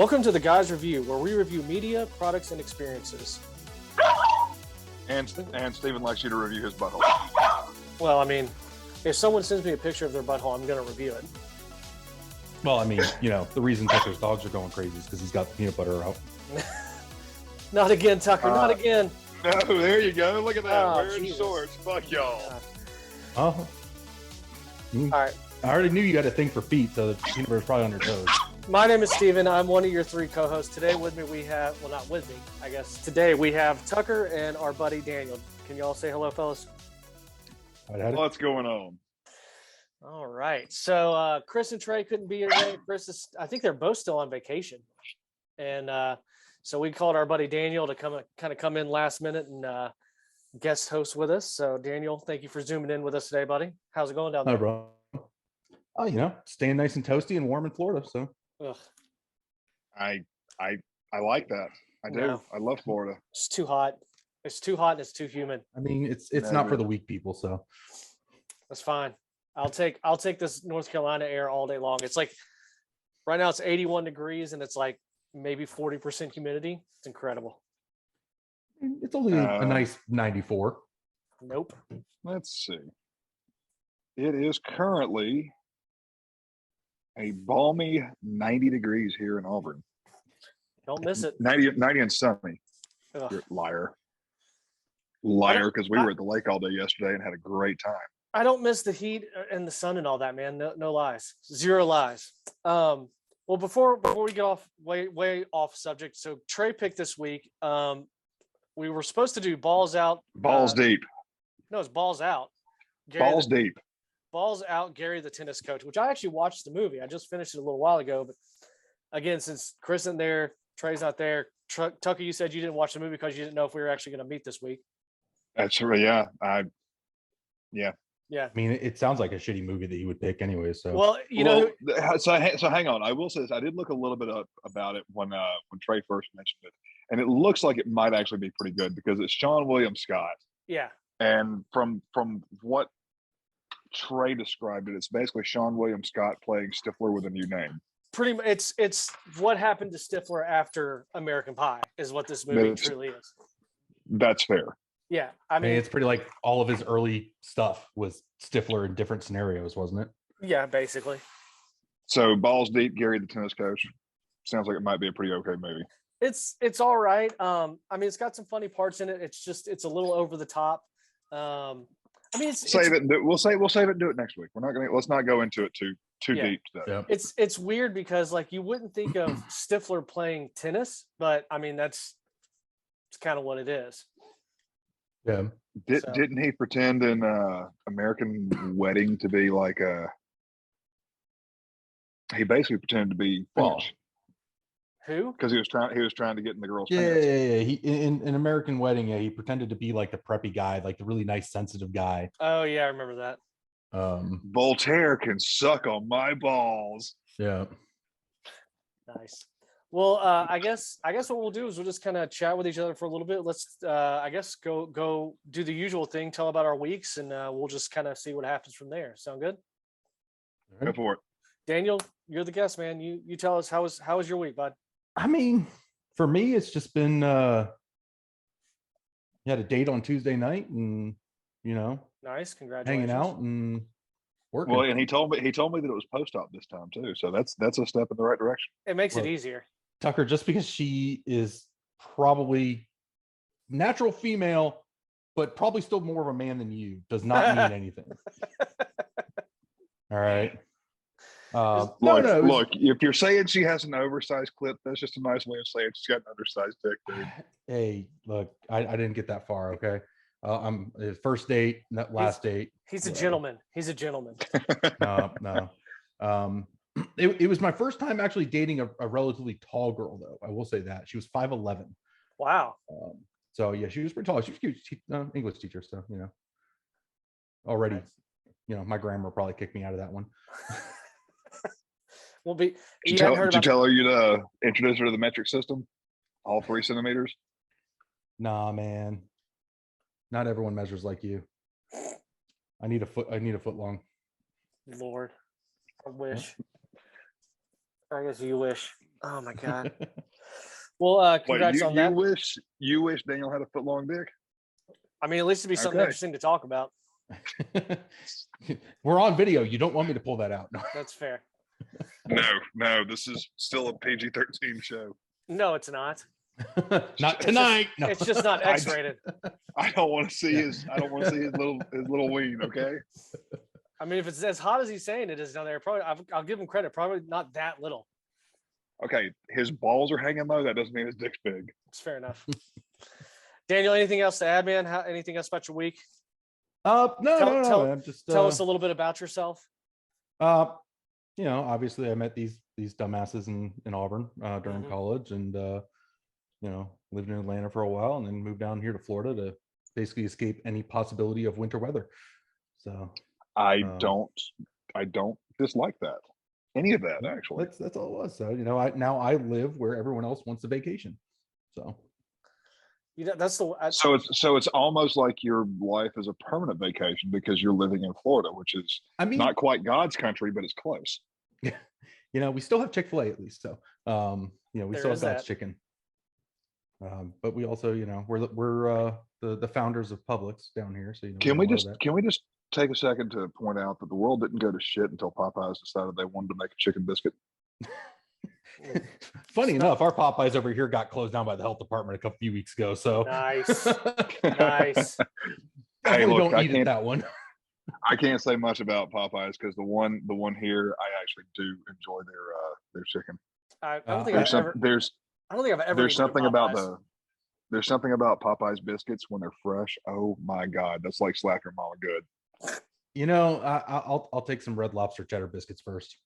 Welcome to the Guys Review, where we review media, products, and experiences. And Steven likes you to review his butthole. Well, I mean, if someone sends me a picture of their butthole, I'm going to review it. Well, I mean, you know, the reason Tucker's dogs are going crazy is because he's got peanut butter out. Not again, Tucker. Not again. No, there you go. Look at that. Oh, Wearing Jesus. shorts. Fuck y'all. Oh. All right. I already knew you got a thing for feet, so the peanut butter's probably on your toes. My name is Steven. I'm one of your three co-hosts. Today with me we have, well, not with me, I guess. Today we have Tucker and our buddy Daniel. Can you all say hello, fellas? What's going on? All right. So Chris and Trey couldn't be here today. I think they're both still on vacation. And so we called our buddy Daniel to come in last minute and guest host with us. So Daniel, thank you for zooming in with us today, buddy. How's it going down there? No, bro. Oh, you know, staying nice and toasty and warm in Florida, so. Ugh. I like that. I do. No. I love Florida. It's too hot. It's too hot and it's too humid. I mean, it's not for the weak people, so. That's fine. I'll take this North Carolina air all day long. It's like right now it's 81 degrees and it's like maybe 40% humidity. It's incredible. It's only a nice 94. Nope. Let's see. It is currently a balmy 90 degrees here in Auburn. Don't miss it. 90 and sunny. Ugh. You're liar, because we were at the lake all day yesterday and had a great time. I don't miss the heat and the sun and all that, man. No lies. Zero lies. Well, before we get off way off subject, so Trey picked this week. We were supposed to do balls out. Balls deep. No, it's balls out. Deep. Balls out. Gary the tennis coach, which I actually watched the movie. I just finished it a little while ago, but again, since Chris isn't there, Trey's not there. Tucker, you said you didn't watch the movie because you didn't know if we were actually going to meet this week. That's right. Yeah. Yeah. I mean, it sounds like a shitty movie that you would pick anyway, so. Well, so hang on. I will say this. I did look a little bit up about it when Trey first mentioned it, and it looks like it might actually be pretty good because it's Sean William Scott. Yeah. And from what Trey described it, it's basically Sean William Scott playing Stifler with a new name. Pretty much, it's what happened to Stifler after American Pie is what this movie truly is. That's fair. Yeah, I mean, it's pretty like all of his early stuff was Stifler in different scenarios, wasn't it? Yeah, basically. So balls deep, Gary the tennis coach. Sounds like it might be a pretty okay movie. It's all right. I mean, it's got some funny parts in it. It's a little over the top. I mean, we'll save it and do it next week. Let's not go into it too deep today. Yeah. It's weird because like you wouldn't think of Stifler playing tennis, but I mean it's kind of what it is. Yeah. Didn't he pretend in American Wedding to be like he basically pretended to be Finnish. Who? Because he was trying to get in the girl's pants. Yeah. He in American Wedding, he pretended to be like the preppy guy, like the really nice, sensitive guy. Oh yeah, I remember that. Voltaire can suck on my balls. Yeah. Nice. Well, I guess what we'll do is we'll just kind of chat with each other for a little bit. Let's, I guess, go do the usual thing, tell about our weeks, and we'll just kind of see what happens from there. Sound good? Go for it. Daniel, you're the guest, man. You tell us how was your week, bud? I mean, for me, it's just been you had a date on Tuesday night, and nice, congratulations, hanging out and working. Well, and he told me that it was post-op this time too, so that's a step in the right direction. It makes it easier. Tucker, just because she is probably natural female, but probably still more of a man than you, does not mean anything. All right. Look, if you're saying she has an oversized clip, that's just a nice way of saying she's got an undersized dick, dude. Hey, look, I didn't get that far, okay? I'm his first date, not last date. He's a gentleman. He's a gentleman. No. It was my first time actually dating a relatively tall girl, though. I will say that she was 5'11". Wow. So yeah, she was pretty tall. She was cute. English teacher, so already, nice. My grammar probably kicked me out of that one. Did you tell her you'd introduce her to the metric system? All 3 centimeters? Nah, man. Not everyone measures like you. I need a foot long. Lord, I wish. I guess you wish. Oh my god. Well, Wait, congrats on that. You wish Daniel had a foot long dick? I mean, at least it'd be something Okay. interesting to talk about. We're on video. You don't want me to pull that out. No. That's fair. No, this is still a PG-13 show. No, it's not. Not tonight. No. It's just not X-rated. I don't want to see his little ween, okay? I mean, if it's as hot as he's saying it is down there, probably I'll give him credit. Probably not that little. Okay, his balls are hanging low. That doesn't mean his dick's big. It's fair enough. Daniel, anything else to add, man? Anything else about your week? No, tell- just Tell us a little bit about yourself. Obviously I met these dumbasses in Auburn during Mhm. college, and lived in Atlanta for a while, and then moved down here to Florida to basically escape any possibility of winter weather. So I don't dislike that. Any of that, actually. that's all it was. So I live where everyone else wants a vacation. So That's the. So it's almost like your life is a permanent vacation because you're living in Florida, which is not quite God's country, but it's close. We still have Chick-fil-A at least. So we still have God's chicken. But we also, we're the founders of Publix down here. So can we just take a second to point out that the world didn't go to shit until Popeyes decided they wanted to make a chicken biscuit? Funny enough, our Popeyes over here got closed down by the health department a few weeks ago. So nice. Nice. Hey, look, don't eat it, that one. I can't say much about Popeyes because the one here, I actually do enjoy their chicken. I don't think I've ever. I don't think I've ever. There's something about there's something about Popeyes biscuits when they're fresh. Oh my God, that's like slap your mama good. I'll take some Red Lobster cheddar biscuits first.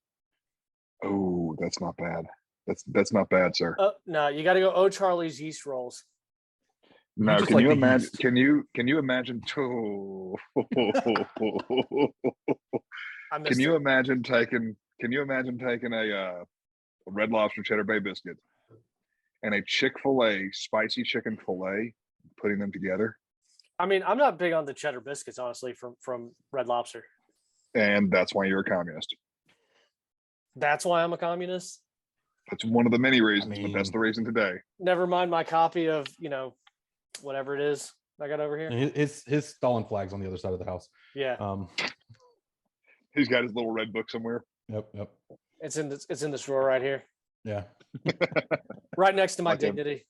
Oh, that's not bad. That's not bad, sir. No, you got to go. Charlie's yeast rolls. No, can you imagine? Can you imagine? Can you imagine taking a Red Lobster cheddar bay biscuit and a Chick-fil-A spicy chicken fillet, putting them together? I mean, I'm not big on the cheddar biscuits, honestly, from Red Lobster. And that's why you're a communist. That's why I'm a communist. That's one of the many reasons, but that's the reason today. Never mind my copy of, whatever it is I got over here. His Stalin flag's on the other side of the house. Yeah. He's got his little red book somewhere. Yep. It's in this drawer right here. Yeah. Right next to my dignity.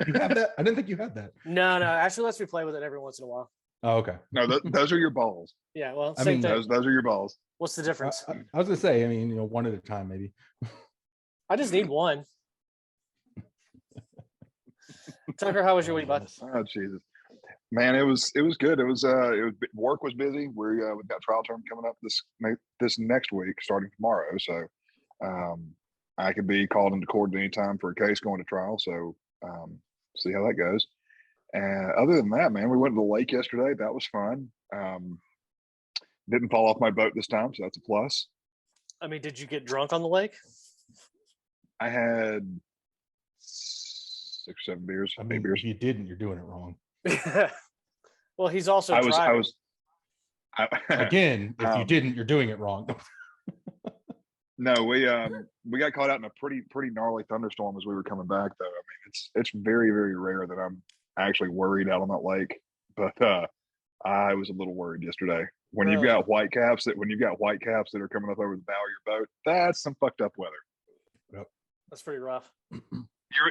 You have that? I didn't think you had that. No. Actually, lets me play with it every once in a while. Oh, okay. No, those are your balls. Yeah, well, same thing. Those are your balls. What's the difference? I was gonna say, one at a time, maybe. I just need one. Tucker, how was your week, bud? Oh Jesus, man, it was good. It was work was busy. We've got trial term coming up this next week, starting tomorrow. So I could be called into court at any time for a case going to trial. So see how that goes. And other than that, man, we went to the lake yesterday. That was fun. Didn't fall off my boat this time, so that's a plus. I mean, did you get drunk on the lake? I had 6 or 7 beers. 8 beers. If you didn't, you're doing it wrong. Well, he's also driving. Again, if you didn't, you're doing it wrong. No, we got caught out in a pretty gnarly thunderstorm as we were coming back, though. I mean, it's very, very rare that I'm actually worried out on that lake, but I was a little worried yesterday. When you've got white caps that are coming up over the bow of your boat, that's some fucked up weather. Yep. That's pretty rough.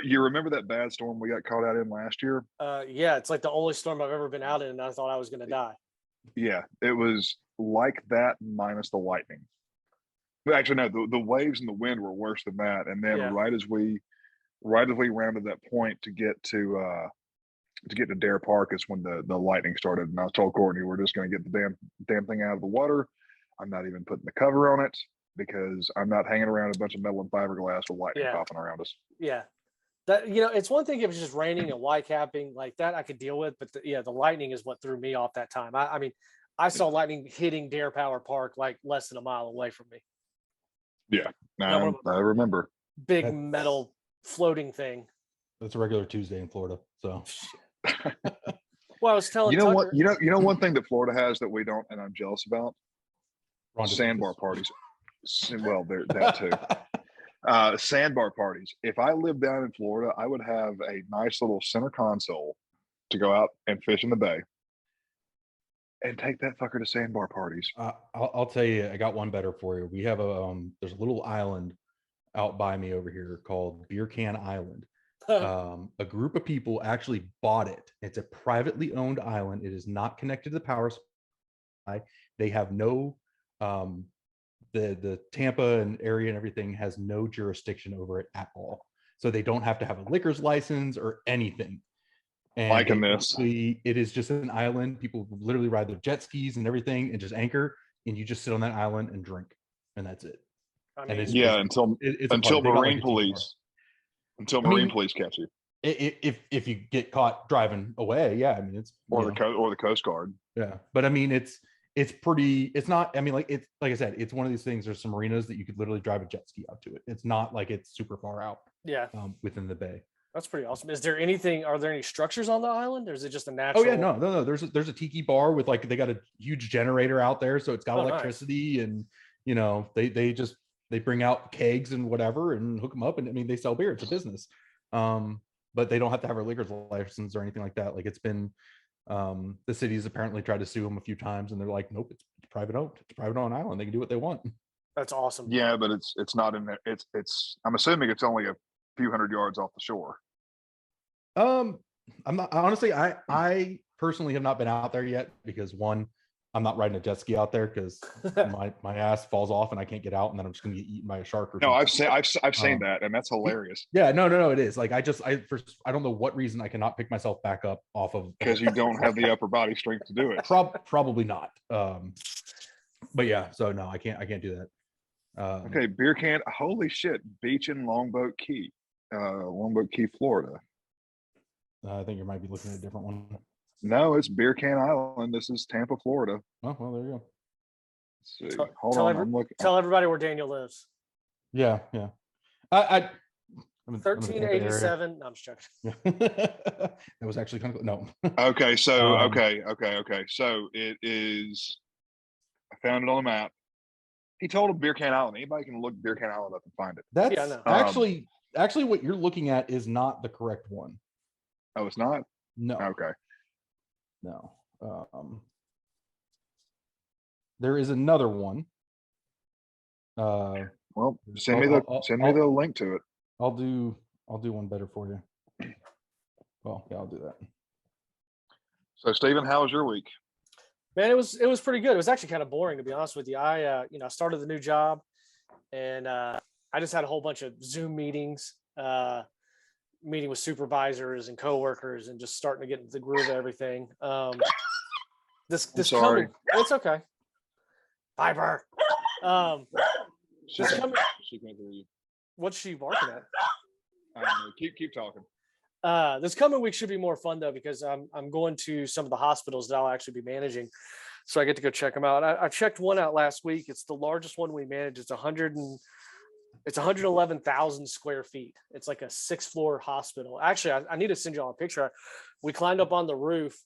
You remember that bad storm we got caught out in last year? Yeah, it's like the only storm I've ever been out in, and I thought I was going to die. Yeah, it was like that minus the lightning. But actually, no, the waves and the wind were worse than that. And then right as we rounded that point to get to Dare Park is when the lightning started. And I told Courtney, we're just going to get the damn thing out of the water. I'm not even putting the cover on it because I'm not hanging around a bunch of metal and fiberglass with lightning popping around us. Yeah. That, it's one thing if it's just raining and white capping like that, I could deal with, but the lightning is what threw me off that time. I mean, I saw lightning hitting Dare Power Park like less than a mile away from me. Yeah, I remember. Big metal floating thing. That's a regular Tuesday in Florida. So, well, I was telling Tucker, what you know one thing that Florida has that we don't, and I'm jealous about. Sandbar parties. Well, that too. Sandbar parties. If I lived down in Florida, I would have a nice little center console to go out and fish in the bay and take that fucker to sandbar parties. I'll tell you, I got one better for you. We have there's a little island out by me over here called Beer Can Island. A group of people actually bought it. It's a privately owned island. It is not connected to the power supply. They have no the Tampa and area and everything has no jurisdiction over it at all. So they don't have to have a liquor's license or anything. And Liking this. It is just an island. People literally ride their jet skis and everything and just anchor, and you just sit on that island and drink, and that's it. I mean, and yeah, until marine police, police catch you. If you get caught driving away, yeah, I mean it's or the Coast Guard. Yeah, but I mean it's pretty. It's not. I mean, like I said, it's one of these things. There's some marinas that you could literally drive a jet ski out to it. It's not like it's super far out. Yeah, within the bay. That's pretty awesome. Is there anything? Are there any structures on the island, or is it just a natural? Oh yeah, no. There's a tiki bar with like they got a huge generator out there, so it's got electricity, nice. And you know they bring out kegs and whatever and hook them up, and I mean they sell beer. It's a business, but they don't have to have a liquor's license or anything like that. Like it's been, the city's apparently tried to sue them a few times, and they're like, nope, it's private owned. It's a private owned island. They can do what they want. That's awesome. Yeah, but it's not in there. It's I'm assuming it's only a few hundred yards off the shore. I'm not honestly. I personally have not been out there yet because one, I'm not riding a jet ski out there because my ass falls off and I can't get out, and then I'm just gonna get eaten by a shark. Or something. I've seen that, and that's hilarious. Yeah, no, it is. Like I don't know what reason I cannot pick myself back up off of because you don't have the upper body strength to do it. Probably not. But yeah, so no, I can't do that. Okay, Beer Can. Holy shit, beach in Longboat Key, Florida. I think you might be looking at a different one. No, it's Beer Can Island. This is Tampa, Florida. Oh, well, there you go. Let's see. Hold on. Tell everybody where Daniel lives. Yeah. I 1387. No, I'm just joking. That was actually kind of no. Okay, so okay. So it is. I found it on the map. He told him Beer Can Island. Anybody can look Beer Can Island up and find it. That's actually what you're looking at is not the correct one. Oh, it's not? No. Okay. No. There is another one. Well, send me the link to it. I'll do one better for you. Well, yeah, I'll do that. So, Steven, how was your week? Man, it was pretty good. It was actually kind of boring, to be honest with you. I started the new job, and I just had a whole bunch of Zoom meetings, meeting with supervisors and coworkers, and just starting to get into the groove of everything. Sorry. It's okay. Viper. She can't hear you. What's she barking at? I don't know. Keep talking. This coming week should be more fun though, because I'm going to some of the hospitals that I'll actually be managing, so I get to go check them out. I checked one out last week. It's the largest one we manage. It's 111,000 square feet. It's like a 6-floor hospital. Actually, I need to send you all a picture. We climbed up on the roof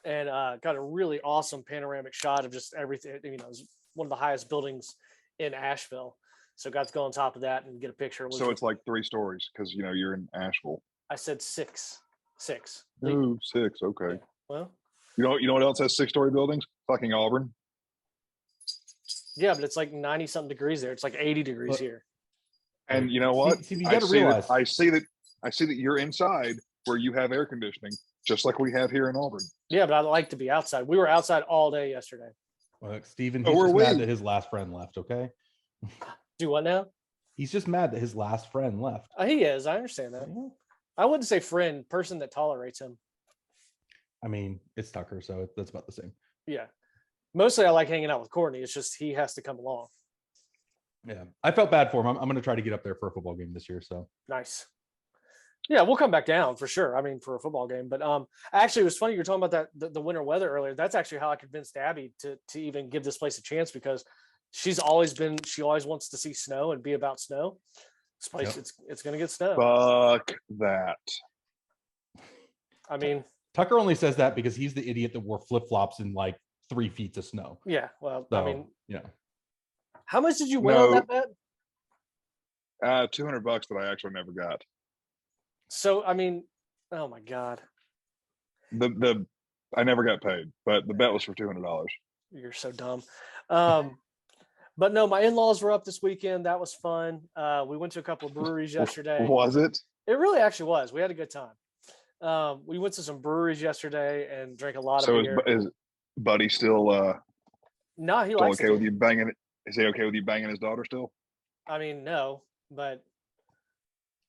and got a really awesome panoramic shot of just everything. It's one of the highest buildings in Asheville. So got to go on top of that and get a picture. So it's like 3 stories because you're in Asheville. I said 6. Ooh, 6. Okay. Yeah. Well, you know what else has 6-story buildings? Fucking Auburn. Yeah, but it's like 90 something degrees there. It's like 80 degrees here. And you know what? See, you gotta realize. I see that you're inside where you have air conditioning, just like we have here in Auburn. Yeah, but I like to be outside. We were outside all day yesterday. Look, Steven, he's just mad that his last friend left, okay? Do what now? He's just mad that his last friend left. He is. I understand that. Yeah. I wouldn't say friend, person that tolerates him. I mean, it's Tucker, so that's about the same. Yeah. Mostly I like hanging out with Courtney. It's just he has to come along. Yeah. I felt bad for him. I'm going to try to get up there for a football game this year, so. Nice. Yeah, we'll come back down for sure. I mean, for a football game. But actually, it was funny you were talking about that the winter weather earlier. That's actually how I convinced Abby to even give this place a chance, because she always wants to see snow and be about snow. This place, it's going to get snow. Fuck that. I mean, Tucker only says that because he's the idiot that wore flip-flops in like 3 feet of snow. Yeah, well, So, I mean, yeah. how much did you win on that bet? $200 that I actually never got. So I mean, oh my God. I never got paid, but the bet was for $200. You're so dumb. But no, my in-laws were up this weekend. That was fun. We went to a couple of breweries yesterday. Was it? It really actually was. We had a good time. We went to some breweries yesterday and drank a lot of beer. Is Buddy still No, he still likes okay it. with you banging it? Is he okay with you banging his daughter still? I mean, no, but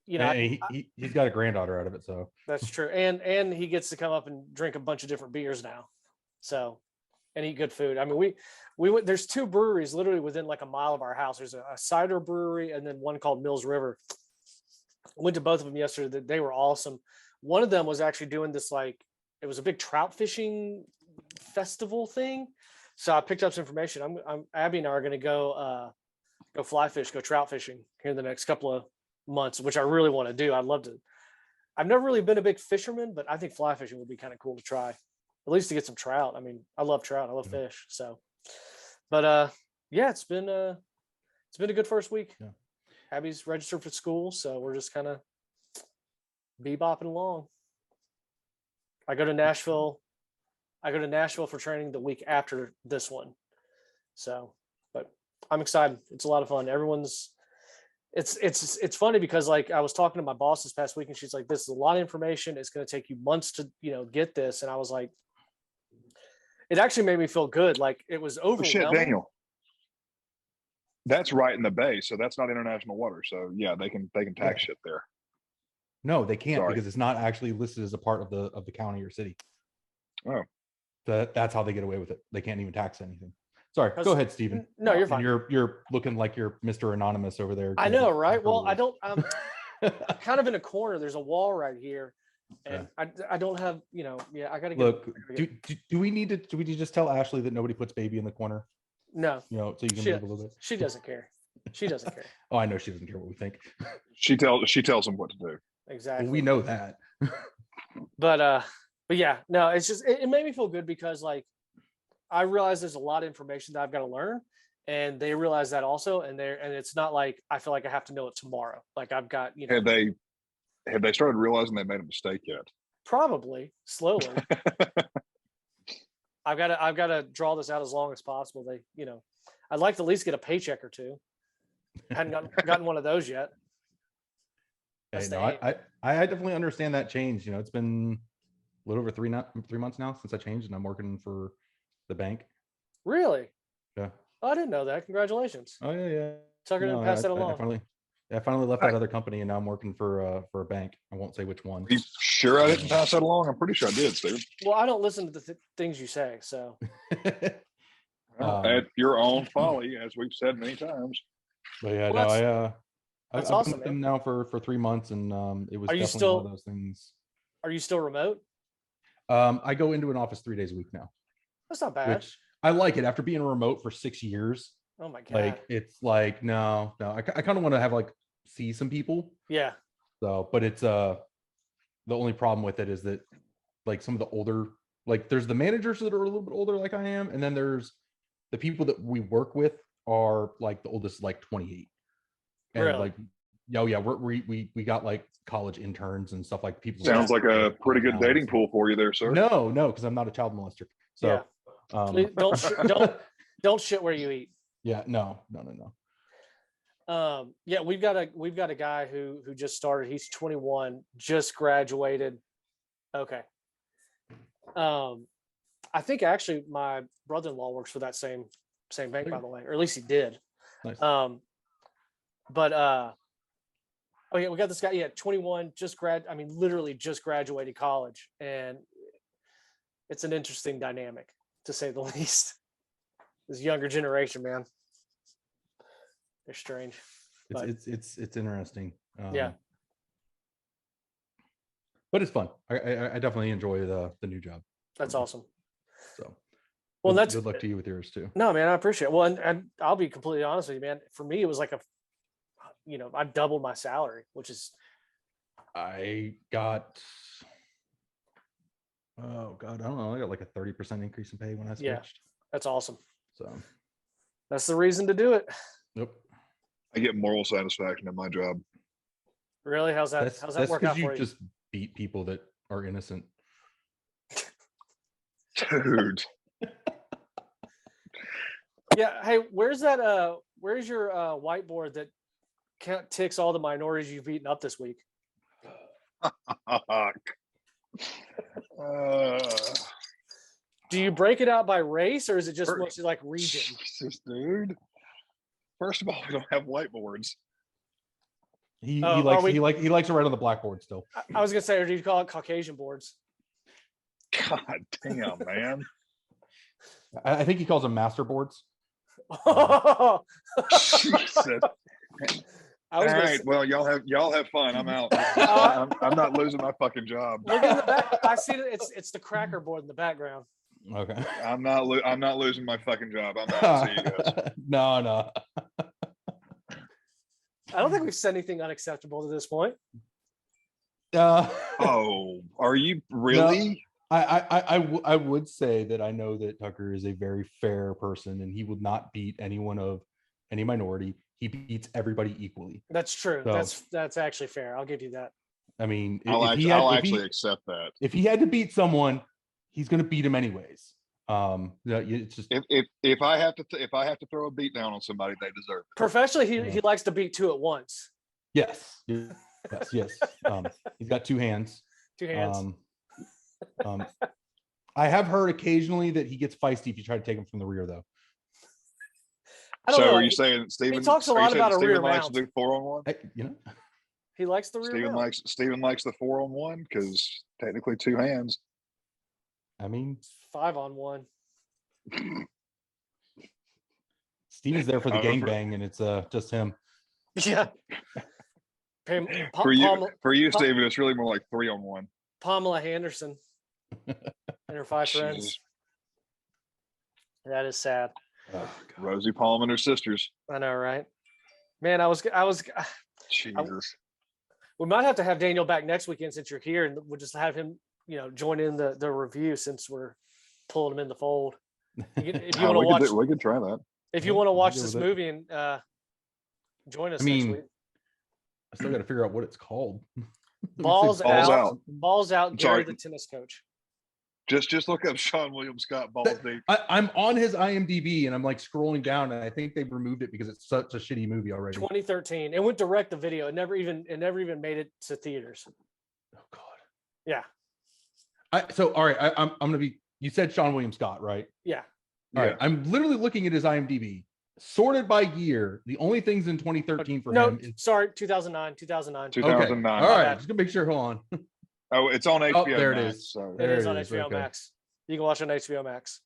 And he's got a granddaughter out of it, so that's true. And he gets to come up and drink a bunch of different beers now. So, and eat good food. I mean, we went. There's two breweries literally within like a mile of our house. There's a cider brewery and then one called Mills River. I went to both of them yesterday. They were awesome. One of them was actually doing this like it was a big trout fishing festival thing. So I picked up some information. Abby and I are going to go fly fish, go trout fishing here in the next couple of months, which I really want to do. I'd love to. I've never really been a big fisherman, but I think fly fishing would be kind of cool to try, at least to get some trout. I mean, I love trout. I love fish. So, but yeah, it's been a good first week. Yeah. Abby's registered for school, so we're just kind of bebopping along. I go to Nashville for training the week after this one. So, but I'm excited. It's a lot of fun. It's funny because like I was talking to my boss this past week and she's like, this is a lot of information. It's going to take you months to, get this. And I was like, it actually made me feel good. Like it was overwhelming. Shit, Daniel. That's right in the bay. So that's not international water. So yeah, they can tax shit there. No, they can't because it's not actually listed as a part of the county or city. Oh. That's how they get away with it. They can't even tax anything. Sorry, go ahead, Steven. No, you're fine. You're looking like you're Mr. Anonymous over there. I know, right? Well, I'm kind of in a corner. There's a wall right here. And I don't have, I gotta look. Do we need to just tell Ashley that nobody puts baby in the corner? No. So you can move a little bit. She doesn't care. She doesn't care. Oh, I know she doesn't care what we think. She tells them what to do. Exactly. Well, we know that. But yeah, no, it's just it made me feel good because like I realize there's a lot of information that I've got to learn, and they realize that also, and it's not like I feel like I have to know it tomorrow. Like I've got Have they started realizing they made a mistake yet? Probably slowly. I've got to draw this out as long as possible. I'd like to at least get a paycheck or two. I hadn't gotten one of those yet. Hey, no, I definitely understand that change. It's been a little over 3 months now since I changed, and I'm working for the bank. Really? Yeah. Oh, I didn't know that. Congratulations. Oh yeah. Tucker didn't pass that along. I finally left that other company, and now I'm working for a bank. I won't say which one. Are you sure I didn't pass that along? I'm pretty sure I did, Steve. Well, I don't listen to the things you say, so. At your own folly, as we've said many times. But yeah, that's I've awesome, been with them now for 3 months, and it was definitely one of those things. Are you still remote? I go into an office 3 days a week now. That's not bad. Which I like it after being remote for 6 years. Oh my God. Like it's like no. I kind of want to have see some people. Yeah. So, but it's the only problem with it is that like some of the older, like there's the managers that are a little bit older like I am, and then there's the people that we work with are like the oldest like 28. And really? Like yeah, we got like college interns and stuff like people. Sounds like a pretty good dating pool for you there, sir. No, because I'm not a child molester. So yeah. Don't shit where you eat. Yeah, no. Yeah, we've got a guy who just started. He's 21, just graduated. Okay. I think actually my brother-in-law works for that same bank, by the way, or at least he did. Nice. But oh yeah, we got this guy. Yeah, 21, literally just graduated college, and it's an interesting dynamic to say the least. This younger generation, man, they're strange. It's interesting. Yeah, but it's fun. I definitely enjoy the new job. That's awesome. So, well, that's good luck to you with yours too. No, man, I appreciate it. Well, and I'll be completely honest with you, man. For me, it was like I doubled my salary, which is. I got. Oh God, I don't know. I got like a 30% increase in pay when I switched. Yeah, that's awesome. So. That's the reason to do it. Yep. I get moral satisfaction in my job. Really? How's that work out because you for you? just beat people that are innocent. Dude. Yeah. Hey, where's your whiteboard that ticks all the minorities you've beaten up this week? Do you break it out by race, or is it just mostly like region? Jesus, dude. First of all, we don't have whiteboards. He likes to write on the blackboard still. I was gonna say, or do you call it Caucasian boards? God damn, man. I think he calls them master boards. Jesus. All right. Well, y'all have fun. I'm out. I'm not losing my fucking job. Look in the back. I see it. It's the cracker board in the background. Okay. I'm not losing my fucking job. I'm out. See you guys. No. I don't think we've said anything unacceptable to this point. Oh, are you really? No, I would say that I know that Tucker is a very fair person, and he would not beat anyone of any minority. He beats everybody equally. That's true. So, that's actually fair. I'll give you that. I mean, I'll actually accept that. If he had to beat someone, he's going to beat him anyways. It's just if I have to throw a beat down on somebody, they deserve it. Professionally, he likes to beat two at once. Yes. He's got two hands. Two hands. I have heard occasionally that he gets feisty if you try to take him from the rear, though. So are you saying Steven? He talks a lot about a rear mount. Likes to do 4-on-1. He likes the rear mount. Steven likes the 4-on-1 because technically two hands. I mean, 5-on-1. Steven's there for the gangbang, and it's just him. Yeah. For you, Steven, it's really more like 3-on-1. Pamela Henderson and her 5 friends. That is sad. Rosie Palm and her sisters. I know, right? Man, I was. Jesus. We might have to have Daniel back next weekend since you're here, and we'll just have him, join in the review since we're pulling him in the fold. If you want to watch, we could try that. If you want to watch this movie and join us next week. I still got to figure out what it's called. Balls out. Gary, Sorry. the tennis coach. Just look up Sean William Scott balls deep. I'm on his IMDb and I'm like scrolling down, and I think they've removed it because it's such a shitty movie already. 2013. It went direct to video. It never even made it to theaters. Oh God. Yeah. All right. I'm gonna be. You said Sean William Scott, right? Yeah. All right. I'm literally looking at his IMDb, sorted by year. The only things in 2013 for him is 2009. 2009. Okay. All right. Just gonna make sure. Hold on. Oh, it's on HBO. There it Max, is. So. It is on HBO Max. You can watch it on HBO Max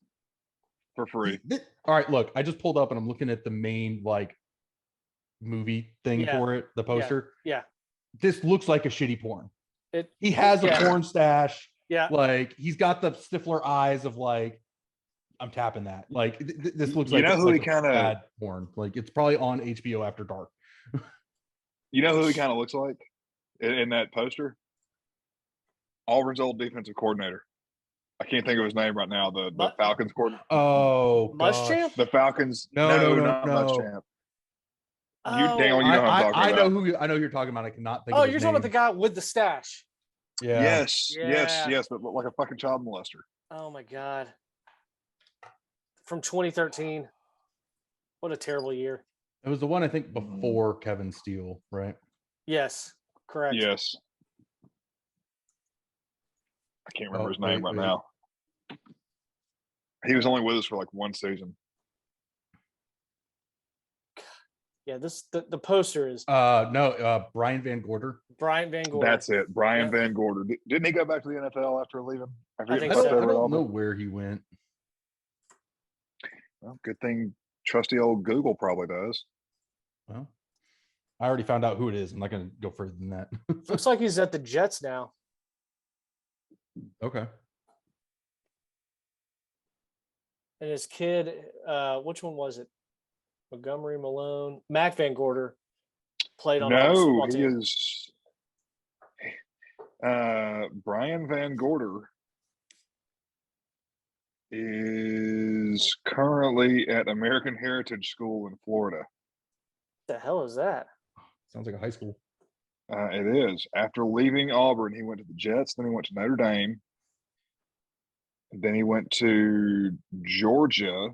for free. All right, look, I just pulled up and I'm looking at the main movie thing for it, the poster. Yeah. This looks like a shitty porn. He has a porn stash. Yeah. He's got the Stifler eyes of I'm tapping that. This looks like who he kind of bad porn. It's probably on HBO after dark. You know who he kind of looks like in that poster? Auburn's old defensive coordinator. I can't think of his name right now. The Falcons coordinator. Oh, Muschamp? The Falcons. No. Not Muschamp. Oh, Daniel, you know who I'm talking about. I know who you're talking about. I cannot think. Oh, of his you're name. talking about the guy with the stash. Yeah. Yes, but like a fucking child molester. Oh my God. From 2013. What a terrible year. It was the one I think before Kevin Steele, right? Yes, correct. Yes. I can't remember his name right now. He was only with us for one season. Yeah, the poster is Brian Van Gorder. Brian Van Gorder. That's it. Brian Van Gorder. Didn't he go back to the NFL after leaving? I think so. I don't know where he went. Well, good thing trusty old Google probably does. Well, I already found out who it is. I'm not going to go further than that. Looks like he's at the Jets now. Okay. And his kid, which one was it? Montgomery Malone, Mac Van Gorder played on. No, he is. Brian Van Gorder is currently at American Heritage School in Florida. The hell is that? Sounds like a high school. It is. After leaving Auburn, he went to the Jets. Then he went to Notre Dame. Then he went to Georgia.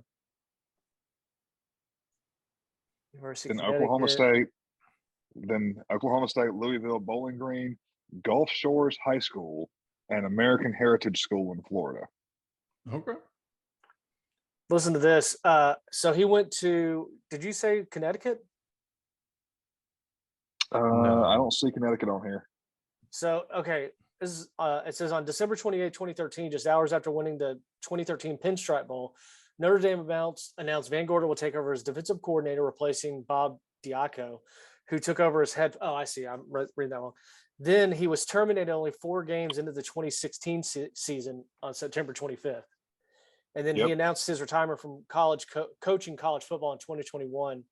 University of Then Oklahoma Connecticut. State. Then Oklahoma State, Louisville, Bowling Green, Gulf Shores High School, and American Heritage School in Florida. Okay. Listen to this. So he went to, did you say Connecticut? No. I don't see Connecticut on here. So, okay. This is, it says on December 28, 2013, just hours after winning the 2013 Pinstripe Bowl, Notre Dame announced Van Gorder will take over as defensive coordinator, replacing Bob Diaco, who took over as head. Oh, I see. I'm reading that wrong. Then he was terminated only 4 games into the 2016 season on September 25th. And then he announced his retirement from college coaching college football in 2021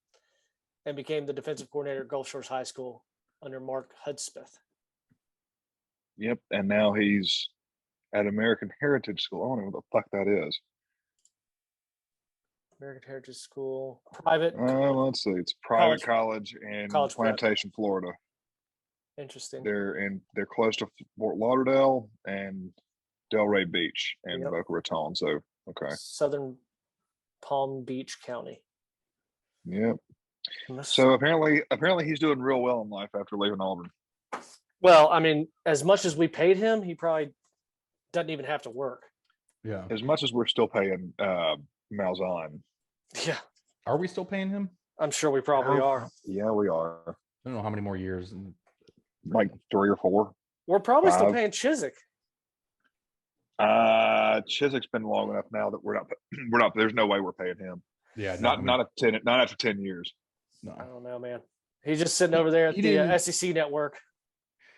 and became the defensive coordinator at Gulf Shores High School under Mark Hudspeth. Yep. And now he's at American Heritage School. I don't know what the fuck that is. American Heritage School, private. Let's see. It's private college in Plantation, Florida. Interesting. They're close to Fort Lauderdale and Delray Beach and Boca Raton. So okay. Southern Palm Beach County. Yep. So apparently he's doing real well in life after leaving Auburn. Well, I mean, as much as we paid him, he probably doesn't even have to work. Yeah. As much as we're still paying Malzahn. Yeah. Are we still paying him? I'm sure we probably are. Yeah, we are. I don't know how many more years. Like 3 or 4. We're probably 5. still paying Chiswick. Chiswick's been long enough now that we're not. There's no way we're paying him. Yeah, not after 10 years. No. I don't know, man. He's just sitting over there at the SEC network.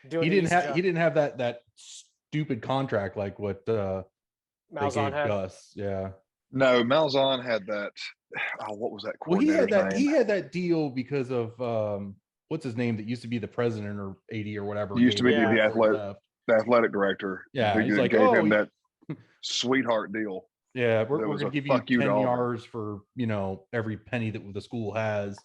He didn't have that stupid contract like what Malzahn had. Gus. Yeah. No, Malzahn had that. Oh, what was that? Well, he had that deal because of what's his name that used to be the president or AD or whatever. He used to be the athletic director. Yeah, he's like, gave him that sweetheart deal. Yeah, we're going to give you 10 yards for every penny that the school has,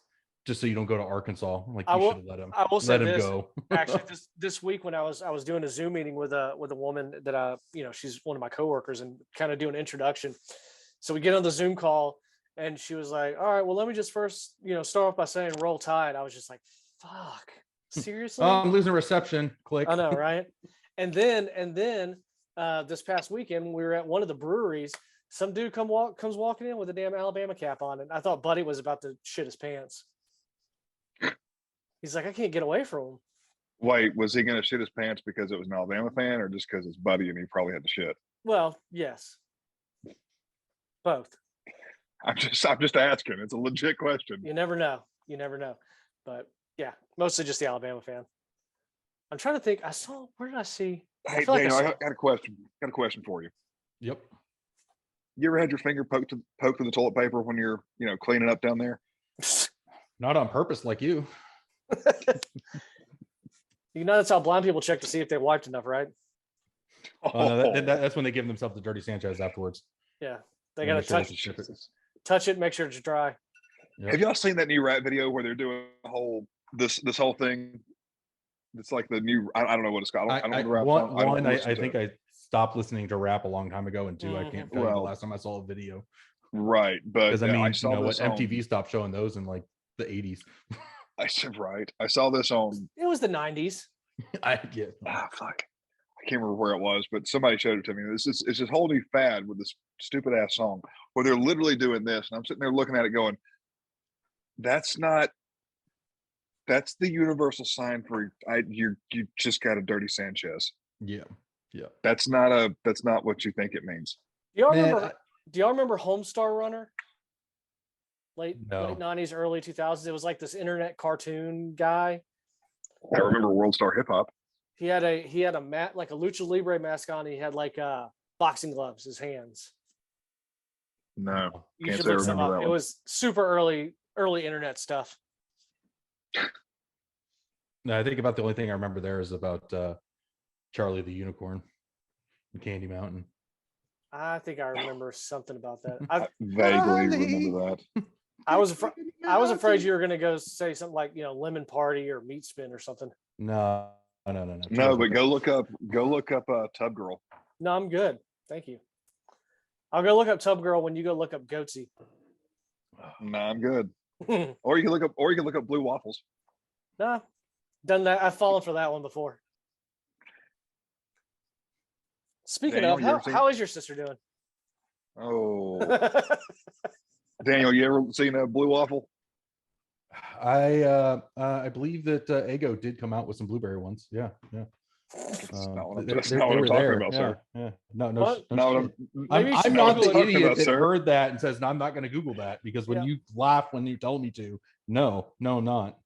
just so you don't go to Arkansas. Like you should have let him. I will say let him this, go. Actually, this week when I was doing a Zoom meeting with a woman that she's one of my coworkers and kind of doing an introduction. So we get on the Zoom call and she was like, "All right, well, let me just first start off by saying Roll Tide." I was just like, "Fuck, seriously?" I'm losing reception. Click. I know, right? And then this past weekend we were at one of the breweries. Some dude comes walking in with a damn Alabama cap on, and I thought Buddy was about to shit his pants. He's like, I can't get away from him. Wait, was he going to shit his pants because it was an Alabama fan, or just because it's Buddy and he probably had to shit? Well, yes, both. I'm just asking. It's a legit question. You never know. But yeah, mostly just the Alabama fan. I'm trying to think. Where did I see? Hey, Daniel, I got a question. Got a question for you. Yep. You ever had your finger poked to the toilet paper when you're, cleaning up down there? Not on purpose, like you. That's how blind people check to see if they wiped enough, right? No, that's when they give themselves the dirty Sanchez afterwards. Yeah, they got to touch it, make sure it's dry. Yep. Have y'all seen that new rap video where they're doing this whole thing? It's like the new. I don't know what it's called. I don't know the rap song. I think I stopped listening to rap a long time ago, and 2, I can't tell you the last time I saw a video. Right, but because I saw what MTV stopped showing those in like the 80s. I said right. I saw this on. It was the 90s. I get. Fuck. I can't remember where it was, but somebody showed it to me. It's this whole new fad with this stupid ass song where they're literally doing this, and I'm sitting there looking at it, going, "That's the universal sign for you just got a dirty Sanchez." Yeah. That's not what you think it means. Do y'all remember Homestar Runner? Late 90s, early 2000s. It was like this internet cartoon guy. I remember World Star Hip Hop. He had a mat, like a lucha libre mask on. He had like boxing gloves, his hands. No, you should look some up. It was super early internet stuff. No, I think about the only thing I remember there is about Charlie the Unicorn and Candy Mountain. I think I remember something about that. I vaguely remember that. I was afraid you were gonna go say something like, lemon party or meat spin or something. No. No, but go look up Tub Girl. No, I'm good. Thank you. I'll go look up Tub Girl when you go look up Goatsy. No, I'm good. Or you can look up Blue Waffles. No, done that. I've fallen for that one before. Speaking Daniel, of, how is your sister doing? Oh, Daniel, you ever seen a Blue Waffle? I believe that Eggo did come out with some blueberry ones. Yeah. That's not what I'm talking about, sir. Yeah. No. I'm not the idiot that heard that and says, no, I'm not going to Google that, because when you laugh when you tell me to, no, not.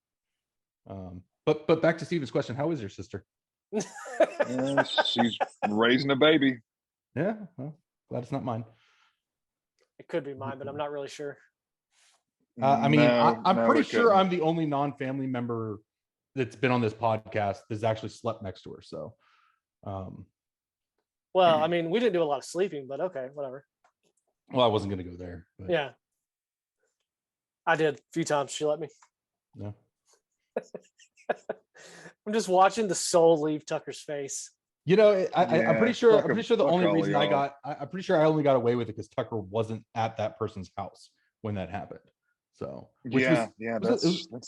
But back to Steven's question, how is your sister? She's raising a baby. Yeah, well, glad it's not mine. It could be mine, but I'm not really sure. I'm pretty sure I'm the only non-family member that's been on this podcast that's actually slept next to her. So, well, I mean, we didn't do a lot of sleeping, but okay, whatever. Well, I wasn't going to go there. But. Yeah, I did a few times. She let me. No. I'm just watching the soul leave Tucker's face. I'm pretty sure the only reason I'm pretty sure I only got away with it because Tucker wasn't at that person's house when that happened. So it was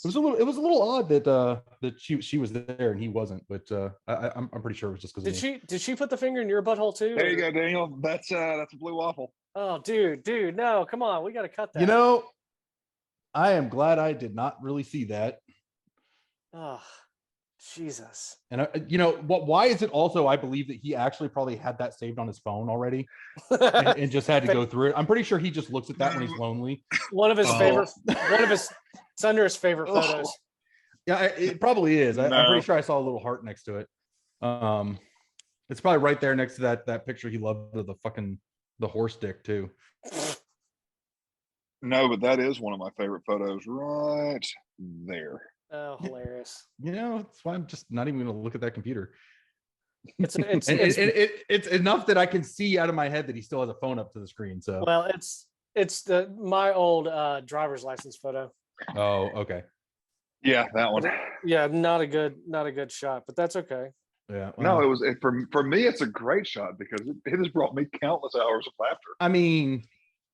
a little odd that she was there and he wasn't, but I'm pretty sure it was just because. Did she put the finger in your butthole too? There you go, Daniel. That's a Blue Waffle. Oh, dude, no, come on, we got to cut that. I am glad I did not really see that. Oh, Jesus. And why is it also, I believe that he actually probably had that saved on his phone already and just had to go through it. I'm pretty sure he just looks at that when he's lonely. It's under his favorite photos. Yeah, it probably is. I'm pretty sure I saw a little heart next to it. It's probably right there next to that picture he loved of the horse dick too. No, but that is one of my favorite photos right there. Oh, hilarious. That's why I'm just not even going to look at that computer. It's enough that I can see out of my head that he still has a phone up to the screen. So, well, it's my old driver's license photo. Oh, okay. Yeah, that one. Yeah, not a good shot, but that's okay. Yeah. Well, no, for me, it's a great shot because it has brought me countless hours of laughter. I mean,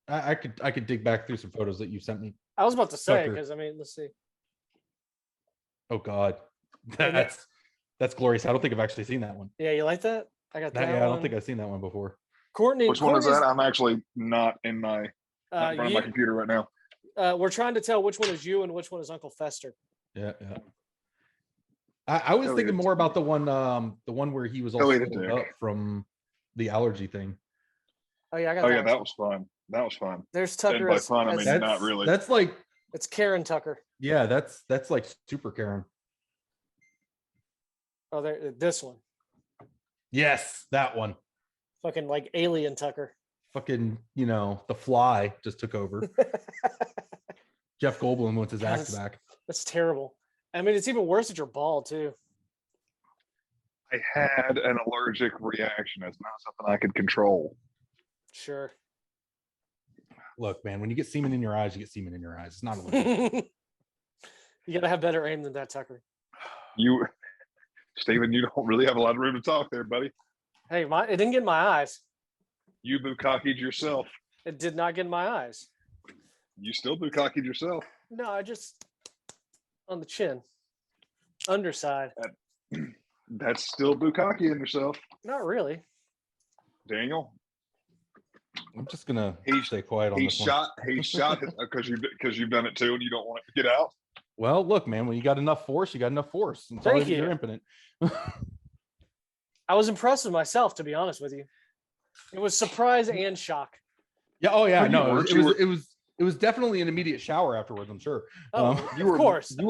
I could dig back through some photos that you sent me. I was about to say, because let's see. Oh God, that's glorious. I don't think I've actually seen that one. Yeah, you like that? I got that. Yeah, I don't think I've seen that one before. Courtney, which one is that? I'm actually not in my front of my computer right now. We're trying to tell which one is you and which one is Uncle Fester. Yeah. I was thinking more about the one where he was all up from the allergy thing. Oh yeah, I got that. That was fun. That was fun. There's Tucker. By fun, I mean not really. That's like it's Karen Tucker. Yeah, that's like super Karen. Oh, this one. Yes, that one. Fucking like alien Tucker. Fucking, The Fly just took over. Jeff Goldblum wants his act back. That's terrible. I mean, it's even worse that you're bald too. I had an allergic reaction. It's not something I could control. Sure. Look, man, when you get semen in your eyes, you get semen in your eyes. It's not allergic. You gotta have better aim than that, Tucker. Steven, you don't really have a lot of room to talk there, buddy. Hey, it didn't get in my eyes. You bukkakied yourself. It did not get in my eyes. You still bukkakied yourself. No, I just on the chin, underside. That's still bukkakiing yourself. Not really. Daniel, I'm just gonna stay quiet on this one. He shot because you've done it too, and you don't want it to get out. Well, look, man, when you got enough force, you got enough force. Thank you. You're impotent. I was impressed with myself, to be honest with you. It was surprise and shock. Yeah. Oh yeah. No, it was definitely an immediate shower afterwards. I'm sure. Oh, of course. You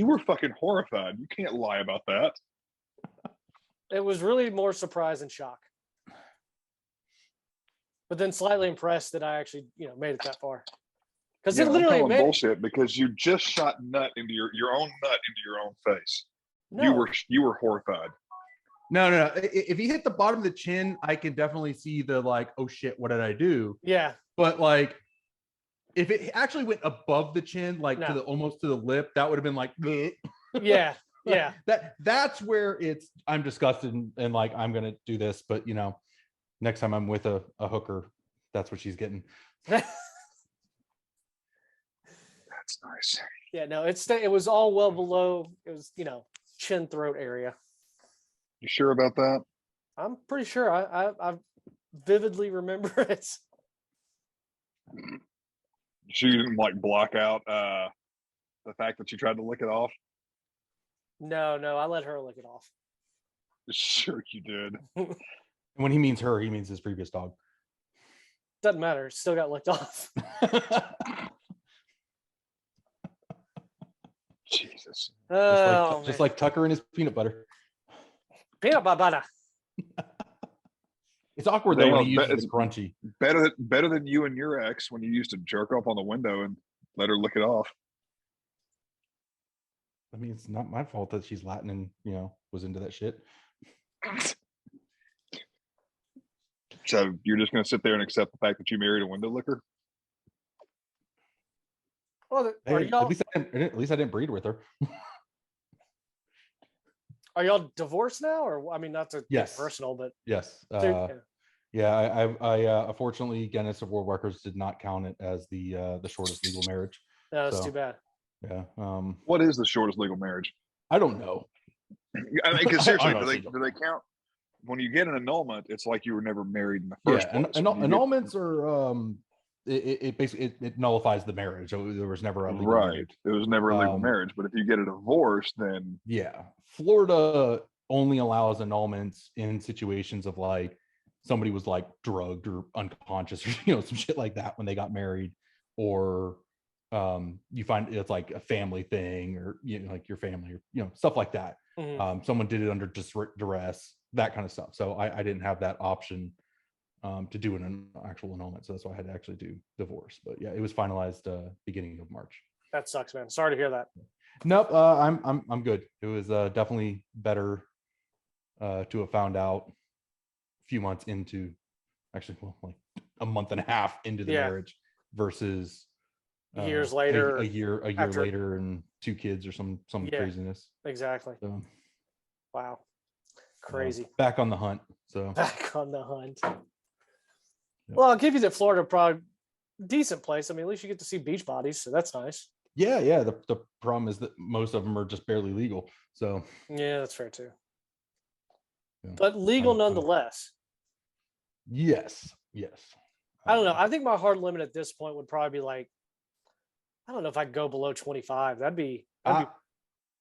were fucking horrified. You can't lie about that. It was really more surprise and shock. But then slightly impressed that I actually, made it that far. Because it literally made bullshit because you just shot nut into your own nut into your own face. No. You were horrified. No. If he hit the bottom of the chin, I can definitely see the like, oh shit, what did I do? Yeah. But like if it actually went above the chin, like No. to the almost to the lip, that would have been like, Yeah. Yeah. That's where I'm disgusted and like I'm gonna do this, but you know, next time I'm with a hooker, that's what she's getting. That's nice. Yeah, no, it was all well below. It was, you know, chin throat area. You sure about that? I'm pretty sure I vividly remember it. So you didn't like block out the fact that you tried to lick it off? No, I let her lick it off. Sure you did. And when he means her, he means his previous dog. Doesn't matter. Still got licked off. Jesus. Just like Tucker and his peanut butter. Peanut butter. It's awkward though when he uses the crunchy. Better than you and your ex when you used to jerk off on the window and let her lick it off. I mean, it's not my fault that she's Latin and, you know, was into that shit. So you're just going to sit there and accept the fact that you married a window licker? Well, hey, at least I didn't breed with her. Are y'all divorced now, or I mean, not to get personal, but yes, I unfortunately, Guinness of World Records did not count it as the shortest legal marriage. No, that's too bad. Yeah. What is the shortest legal marriage? I don't know. I mean, because seriously, do they count? When you get an annulment, it's like you were never married in the first place. Annulments are it basically it nullifies the marriage. So there was never a legal marriage. It was never a legal marriage. But if you get a divorce, then Florida only allows annulments in situations of like somebody was like drugged or unconscious or some shit like that when they got married, or you find it's like a family thing, or like your family, or stuff like that. Mm-hmm. Someone did it under duress, that kind of stuff. So I didn't have that option to do an actual annulment, so that's why I had to actually do divorce. But yeah, it was finalized beginning of March. That sucks, man. Sorry to hear that. Nope, I'm good. It was definitely better to have found out a few months into, actually, well, like a month and a half into the marriage versus years later, a year later, and 2 kids or some craziness. Exactly. So, wow, crazy. Back on the hunt. So back on the hunt. Well, I'll give you that Florida probably decent place. I mean, at least you get to see beach bodies, so that's nice. Yeah. The problem is that most of them are just barely legal. So yeah, that's fair too. Yeah. But legal nonetheless. Yes. I don't know. I think my hard limit at this point would probably be like, I don't know if I could go below 25. That'd be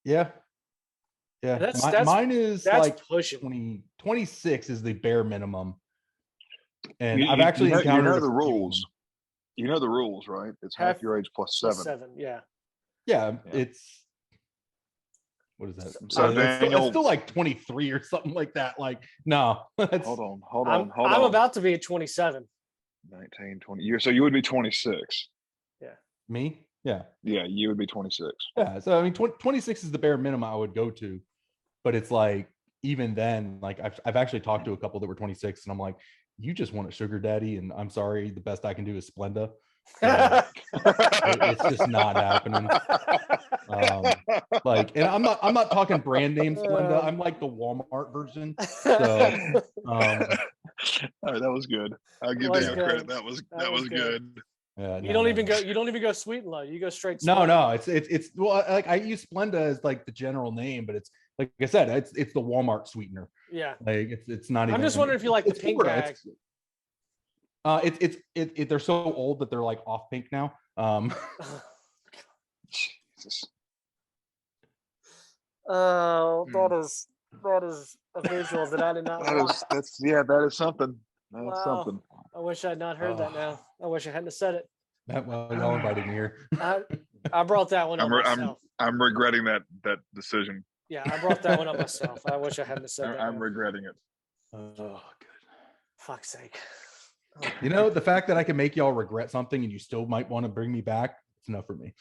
yeah. Mine is like pushing. 26 is the bare minimum. And I've actually encountered the rules. You know the rules, right? It's half your age plus 7. Yeah. It's, what is that? So it's still like 23 or something like that. Like, no. Hold on. I'm about to be at 27. 19, 20 years. So you would be 26. Yeah. Me? Yeah. Yeah, you would be 26. Yeah. So I mean, 26 is the bare minimum I would go to, but it's like, even then, like I've actually talked to a couple that were 26, and I'm like, you just want a sugar daddy, and I'm sorry, the best I can do is Splenda. It's just not happening. Like, and I'm not talking brand name Splenda. I'm like the Walmart version. So that was good. I'll give them credit. That was good. Yeah, you don't even go sweet and low. You go straight. Splenda. No, it's well, like I use Splenda as like the general name, but it's like I said, it's the Walmart sweetener. Yeah, like it's not even. I'm just wondering if you like the pink bag. They're so old that they're like off pink now. Jesus. Oh, that is a visual that I did not. That is something. That's something. I wish I had not heard that. Now I wish I hadn't have said it. Y'all invited me here. I brought that one up myself. I'm regretting that decision. Yeah, I brought that one up myself. I wish I hadn't said that. I'm regretting it. Oh, good. Fuck's sake. Oh. The fact that I can make y'all regret something and you still might want to bring me back, it's enough for me.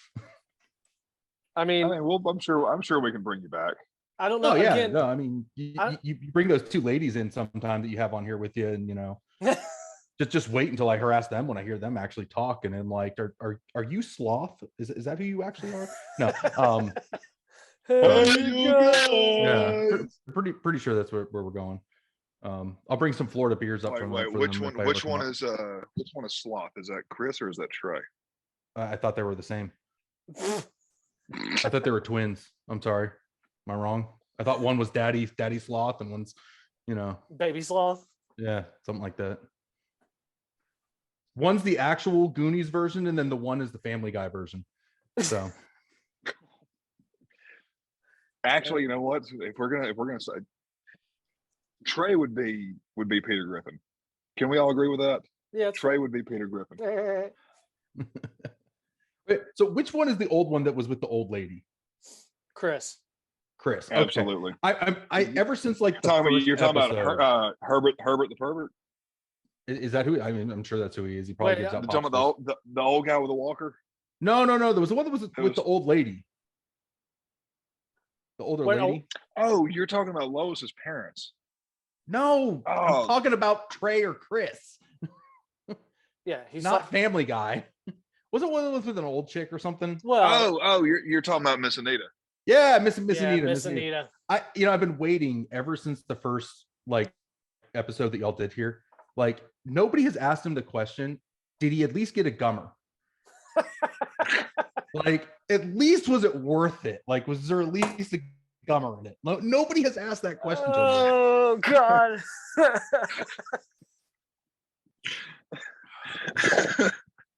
I mean, well, I'm sure we can bring you back. I don't know. Oh, yeah. Again, no, I mean, you bring those 2 ladies in sometime that you have on here with you, and just wait until I harass them when I hear them actually talk, and then like, are you Sloth? Is that who you actually are? No. Hey, you Yeah, guys. pretty sure that's where we're going. I'll bring some Florida beers up from Wait, for which them one? if I Which ever come one up. is Sloth? Is that Chris or is that Trey? I thought they were the same. I thought they were twins. I'm sorry. Am I wrong? I thought one was Daddy Sloth and one's, Baby sloth. yeah, something like that. One's the actual Goonies version, and then the one is the Family Guy version. So, actually, you know what? If we're gonna say Trey would be Peter Griffin. Can we all agree with that? Yeah, Trey would be Peter Griffin. wait, so which one is the old one that was with the old lady? Chris. Okay. Absolutely. I ever since like you're talking about Herbert the pervert. Is that who? I mean, I'm sure that's who he is. He probably gives out. Talking about the old guy with the walker. No. There was the one that was with the old lady. The older lady. Oh, you're talking about Lois's parents. No, I'm talking about Trey or Chris. Yeah, he's not Family Guy. Wasn't one that was with an old chick or something? Well, you're talking about Miss Anita. Yeah, Miss Anita. Miss Anita. I've been waiting ever since the first like episode that y'all did here. Like nobody has asked him the question, did he at least get a gummer? Like at least was it worth it? Like was there at least a gummer in it? Nobody has asked that question. Oh God.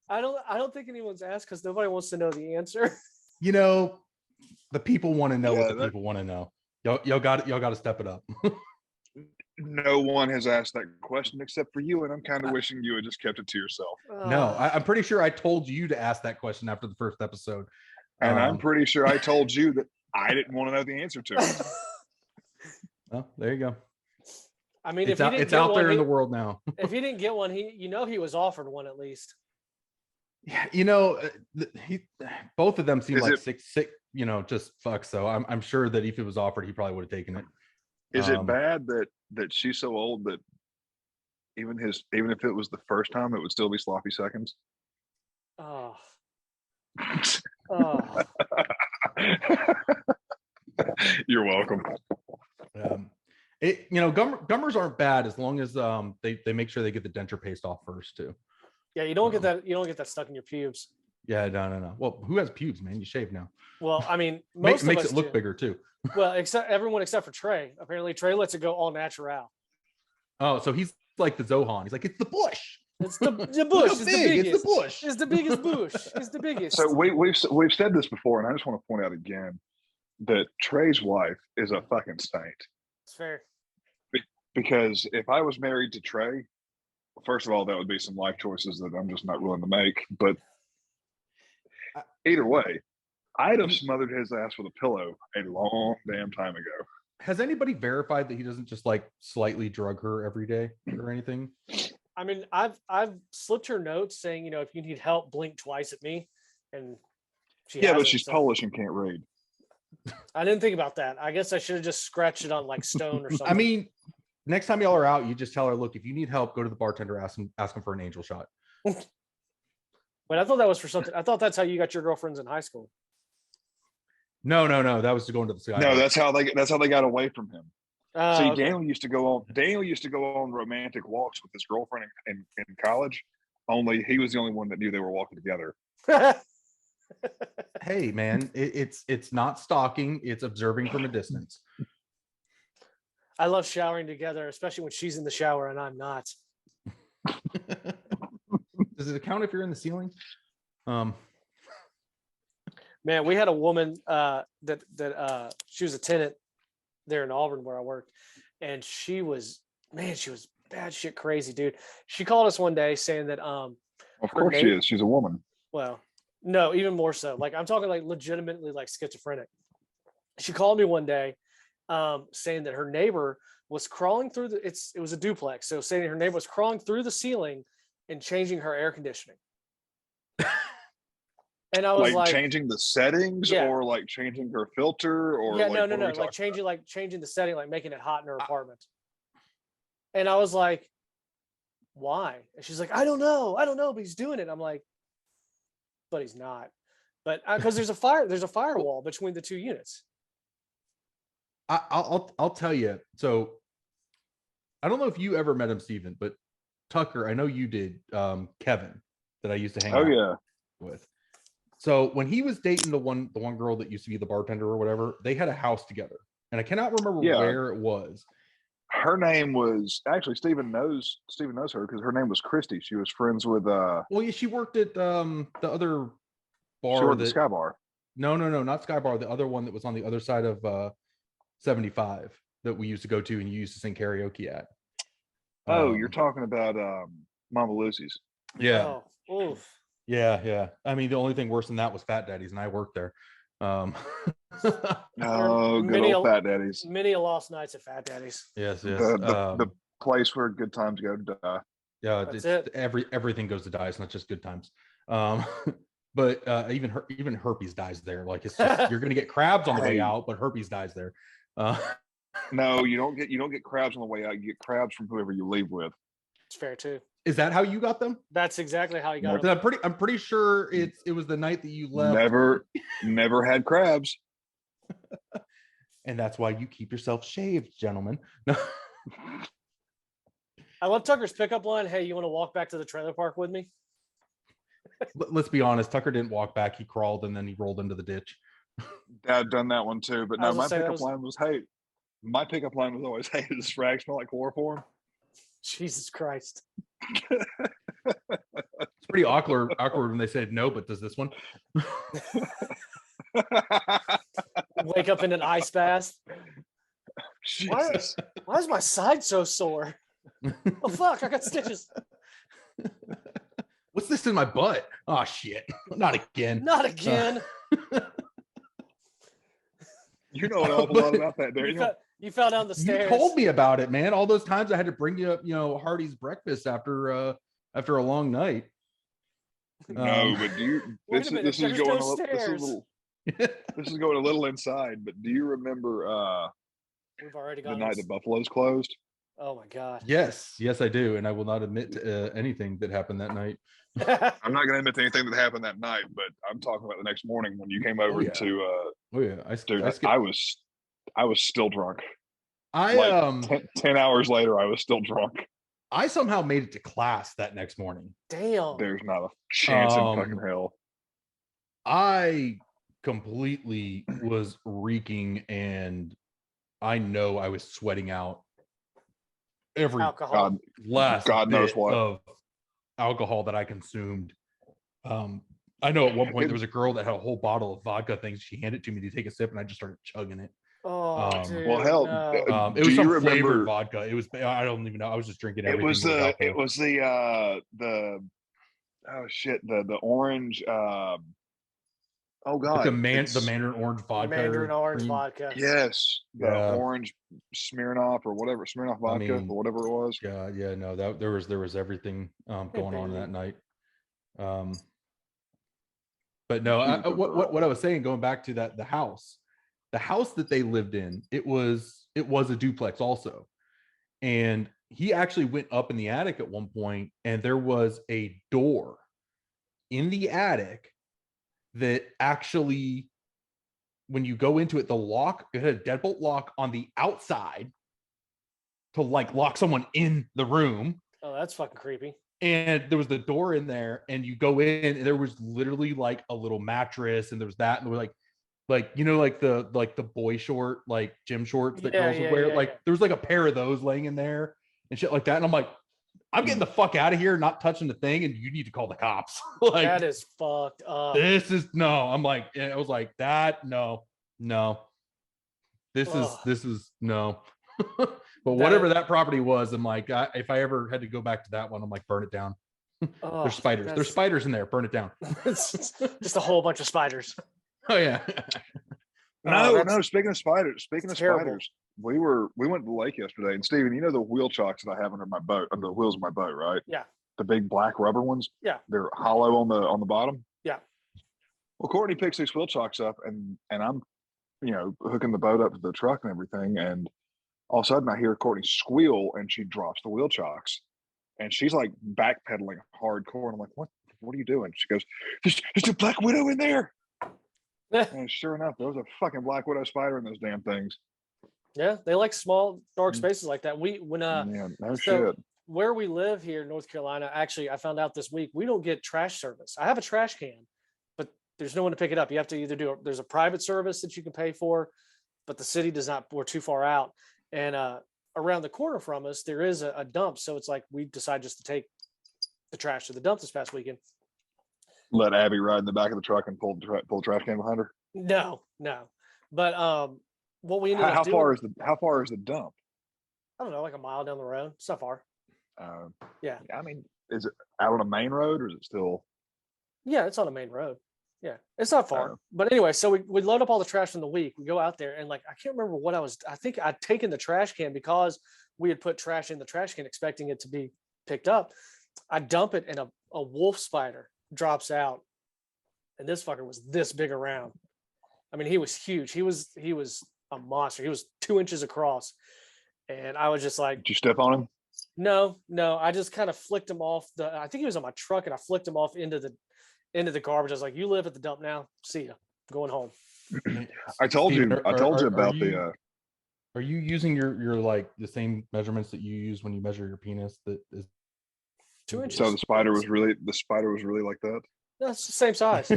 I don't think anyone's asked because nobody wants to know the answer. The people want to know what the people want to know. Y'all got to step it up. No one has asked that question except for you, and I'm kind of wishing you had just kept it to yourself. No, I'm pretty sure I told you to ask that question after the first episode. And I'm pretty sure I told you that I didn't want to know the answer to it. Well, there you go. I mean, it's out there in the world now. If he didn't get one, he was offered one at least. Yeah, both of them seem like sick, just fuck. So I'm sure that if it was offered, he probably would have taken it. Is it bad that she's so old that even if it was the first time, it would still be sloppy seconds? Oh. You're welcome. Gummers aren't bad as long as they make sure they get the denture paste off first too. Yeah, you don't get that stuck in your pubes. Yeah, no. Well, who has pubes, man? You shave now. Well, I mean, makes it look bigger too. Well, everyone except for Trey. Apparently, Trey lets it go all natural. Oh, so he's like the Zohan. He's like, it's the bush. It's the bush. It's the biggest. It's the bush. It's the biggest bush. It's the biggest. So we've said this before, and I just want to point out again that Trey's wife is a fucking saint. It's fair. Because if I was married to Trey, first of all, that would be some life choices that I'm just not willing to make. But either way, I'd have smothered his ass with a pillow a long damn time ago. Has anybody verified that he doesn't just like slightly drug her every day or anything? I mean, I've slipped her notes saying, if you need help, blink twice at me, and but she's Polish and can't read. I didn't think about that. I guess I should have just scratched it on like stone or something. I mean, next time y'all are out, you just tell her, look, if you need help, go to the bartender, ask him for an angel shot. Wait, I thought that was for something. I thought that's how you got your girlfriends in high school. No. That was to go into the sky. No, that's how they got away from him. See, okay. Daniel used to go on romantic walks with his girlfriend in college. Only he was the only one that knew they were walking together. Hey, man, it's not stalking; it's observing from a distance. I love showering together, especially when she's in the shower and I'm not. Does it count if you're in the ceiling? Man, we had a woman that she was a tenant there in Auburn where I worked, and she was bad shit crazy, dude. She called us one day saying that of course she is. She's a woman. Well, no, even more so. Like I'm talking like legitimately like schizophrenic. She called me one day saying that her neighbor was crawling through it was a duplex. So saying her neighbor was crawling through the ceiling and changing her air conditioning. And I was like changing the settings or like changing her filter or no, like changing the setting, like making it hot in her apartment. And I was like, why? And she's like, I don't know, but he's doing it. I'm like, but he's not. But because there's a firewall between the two units. I'll tell you. So I don't know if you ever met him, Steven, but Tucker, I know you did. Kevin, that I used to hang out with. So when he was dating the one girl that used to be the bartender or whatever, they had a house together, and I cannot remember where it was. Her name was actually Steven knows her because her name was Christy. She was friends with Well, yeah, she worked at the other bar. She worked at Sky Bar. No, not Sky Bar. The other one that was on the other side of 75 that we used to go to and you used to sing karaoke at. Oh, you're talking about Mama Lucy's. Yeah. Oh, oof. Yeah. I mean, the only thing worse than that was Fat Daddy's, and I worked there. Oh, good old Fat Daddy's. Many lost nights at Fat Daddy's. Yes. The place where good times go to die. Yeah, everything goes to die. It's not just good times. But even herpes dies there. Like, it's just, you're gonna get crabs on the way out, but herpes dies there. No, you don't get crabs on the way out. You get crabs from whoever you leave with. It's fair too. Is that how you got them? That's exactly how you got them. I'm pretty sure it was the night that you left. Never had crabs. And that's why you keep yourself shaved, gentlemen. No. I love Tucker's pickup line. Hey, you want to walk back to the trailer park with me? Let's be honest. Tucker didn't walk back. He crawled and then he rolled into the ditch. Dad done that one too, but no, my pickup line was, hey. My pickup line was always, hey, does frag smell like chloroform? Jesus Christ. It's pretty awkward when they said no, but does this one? Wake up in an ice bath. Jesus. Why is my side so sore? Oh fuck, I got stitches. What's this in my butt? Oh shit. Not again. Not again. You know an awful lot about that, Daniel. You fell down the stairs. You told me about it, man. All those times I had to bring you up, Hardy's breakfast after a long night. No, but do you? This is going a little inside. But do you remember? We've already got the night the Buffaloes closed. Oh my god. Yes, I do, and I will not admit to anything that happened that night. I'm not going to admit to anything that happened that night, but I'm talking about the next morning when you came over to. I was still drunk. 10 hours later, I was still drunk. I somehow made it to class that next morning. Damn. There's not a chance in fucking hell. I completely was reeking, and I know I was sweating out every alcohol. last God knows what of alcohol that I consumed. I know at one point there was a girl that had a whole bottle of vodka things. She handed it to me to take a sip, and I just started chugging it. Oh, dude, well, hell, no. It was some flavored vodka. It was, I don't even know. I was just drinking everything. It was the orange. Oh god, like the Mandarin orange vodka. Mandarin orange vodka. Yes, the orange Smirnoff or whatever, Smirnoff vodka or whatever it was. Yeah, no, that there was everything going on that night. But no, what I was saying, going back to the house that they lived in, it was a duplex also, and he actually went up in the attic at one point, and there was a door in the attic that actually, when you go into it, it had a deadbolt lock on the outside to like lock someone in the room. Oh, that's fucking creepy. And there was the door in there, and you go in, and there was literally like a little mattress, and there was that, and there was like the boy short, like gym shorts that girls would wear. There was like a pair of those laying in there and shit like that. And I'm like, I'm getting the fuck out of here, not touching the thing, and you need to call the cops. Like, that is fucked up. This is no. I'm like, I was like that. No. This is no. But whatever that property was, I'm like, if I ever had to go back to that one, I'm like, burn it down. There's spiders. There's spiders in there. Burn it down. Just a whole bunch of spiders. Oh yeah. No. Speaking of spiders, we went to the lake yesterday, and Steven, you know the wheel chocks that I have under my boat, under the wheels of my boat, right? Yeah. The big black rubber ones. Yeah. They're hollow on the bottom. Yeah. Well, Courtney picks these wheel chocks up, and I'm, hooking the boat up to the truck and everything, and all of a sudden I hear Courtney squeal, and she drops the wheel chocks, and she's like backpedaling hardcore. And I'm like, what are you doing? She goes, there's a black widow in there. And sure enough, there was a fucking black widow spider in those damn things. Yeah, they like small, dark spaces like that. Shit. Where we live here in North Carolina, actually, I found out this week, we don't get trash service. I have a trash can, but there's no one to pick it up. You have to either there's a private service that you can pay for, but the city does not, we're too far out. And around the corner from us, there is a dump. So it's like, we decided just to take the trash to the dump this past weekend. Let Abby ride in the back of the truck and pull the trash can behind her? No. But what we ended up doing. How far is the dump? I don't know, like a mile down the road. It's not far. Yeah. I mean, is it out on a main road or is it still? Yeah, it's on a main road. Yeah, it's not far. But anyway, so we load up all the trash from the week. We go out there and like, I can't remember what I think I'd taken the trash can because we had put trash in the trash can expecting it to be picked up. I dump it and a wolf spider drops out. And this fucker was this big around. I mean, he was huge. He was a monster. He was 2 inches across. And I was just like, did you step on him? No. I just kind of flicked him off. I think he was on my truck, and I flicked him off into the garbage. I was like, "You live at the dump now. See ya. I'm going home." I told you about the. Are you using your like the same measurements that you use when you measure your penis? That is 2 inches. So the spider was really like that. No, it's the same size.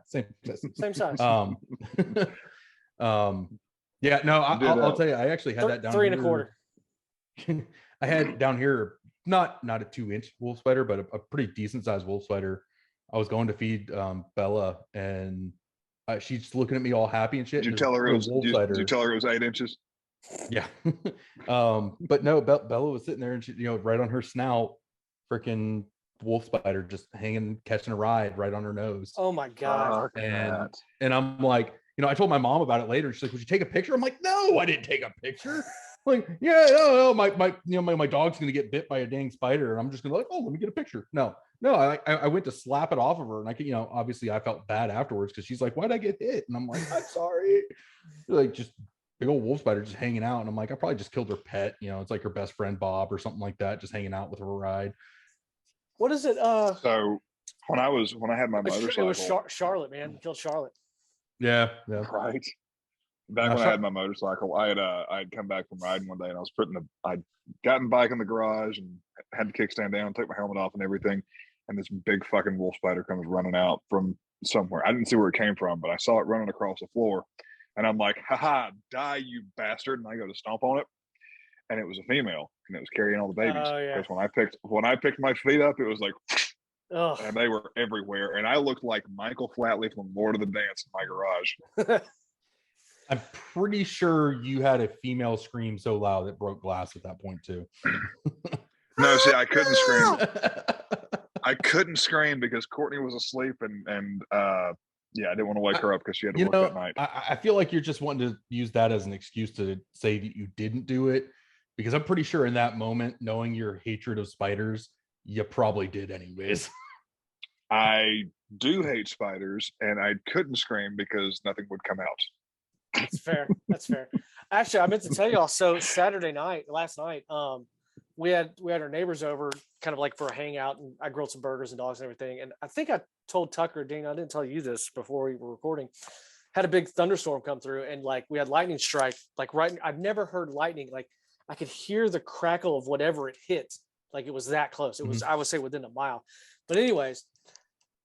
same size. Yeah. No, I'll tell you. I actually had that down 3 here. 3.25. I had down here not a 2-inch wolf spider, but a pretty decent sized wolf spider. I was going to feed Bella, and she's looking at me all happy and shit. Did you tell her it was 8 inches? Yeah. But no, Bella was sitting there, and she, right on her snout, freaking wolf spider just hanging, catching a ride right on her nose. Oh my god! And I'm like, I told my mom about it later. She's like, "Would you take a picture?" I'm like, "No, I didn't take a picture." Like, yeah, no, my dog's gonna get bit by a dang spider, and I'm just gonna like, oh, let me get a picture. No, I went to slap it off of her, and I could, obviously I felt bad afterwards because she's like, "Why'd I get hit?" And I'm like, "I'm sorry." Like, just big old wolf spider just hanging out, and I'm like, I probably just killed her pet. It's like her best friend Bob or something like that, just hanging out with her ride. What is it? So when I had my motorcycle, it was Charlotte, man. Killed Charlotte. Yeah. Right. Back when I had my motorcycle, I had come back from riding one day, and I'd gotten bike in the garage and had the kickstand down, took my helmet off and everything, and this big fucking wolf spider comes running out from somewhere. I didn't see where it came from, but I saw it running across the floor, and I'm like, "Haha, die, you bastard!" And I go to stomp on it, and it was a female, and it was carrying all the babies. Because when I picked my feet up, it was like, and they were everywhere, and I looked like Michael Flatley from Lord of the Dance in my garage. I'm pretty sure you had a female scream so loud it broke glass at that point too. No, see, I couldn't scream. I couldn't scream because Courtney was asleep, and I didn't want to wake her up because she had to work that night. I feel like you're just wanting to use that as an excuse to say that you didn't do it, because I'm pretty sure in that moment, knowing your hatred of spiders, you probably did anyways. I do hate spiders, and I couldn't scream because nothing would come out. That's fair. Actually, I meant to tell y'all. So last night, we had our neighbors over, kind of like for a hangout, and I grilled some burgers and dogs and everything. And I think I told Tucker, Dean, I didn't tell you this before we were recording. Had a big thunderstorm come through, and like we had lightning strike. Like I've never heard lightning. Like I could hear the crackle of whatever it hit. Like it was that close. It was, I would say, within a mile. But anyways,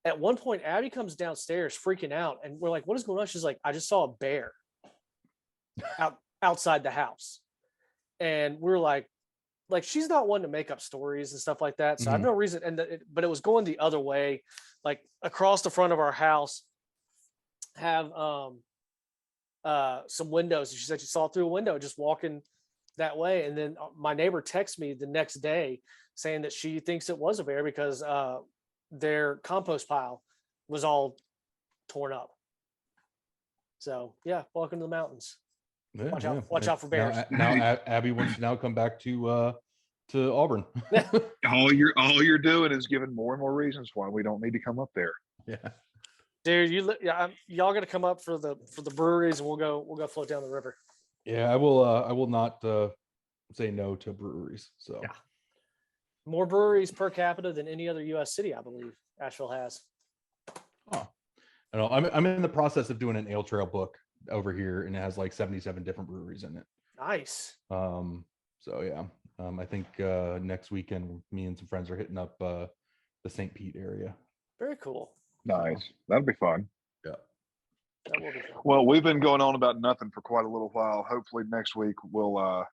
at one point, Abby comes downstairs freaking out, and we're like, "What is going on?" She's like, "I just saw a bear outside the house." And we're like she's not one to make up stories and stuff like that, so I have no reason. But it was going the other way, like across the front of our house have some windows, and she said she saw through a window just walking that way. And then my neighbor texted me the next day saying that she thinks it was a bear because their compost pile was all torn up. So yeah, welcome to the mountains. Yeah, watch out for bears. Now Abby wants to now come back to Auburn. all you're doing is giving more and more reasons why we don't need to come up there. Yeah, dude, y'all got to come up for the breweries, and we'll go float down the river. Yeah, I will not say no to breweries. So yeah. More breweries per capita than any other U.S. city, I believe Asheville has. Oh, I know. I'm in the process of doing an ale trail book over here, and it has like 77 different breweries in it. Nice. So yeah, I think next weekend me and some friends are hitting up the St. Pete area. Very cool. Nice. That'll be fun. Yeah. That will be fun. Well, we've been going on about nothing for quite a little while. Hopefully next week we'll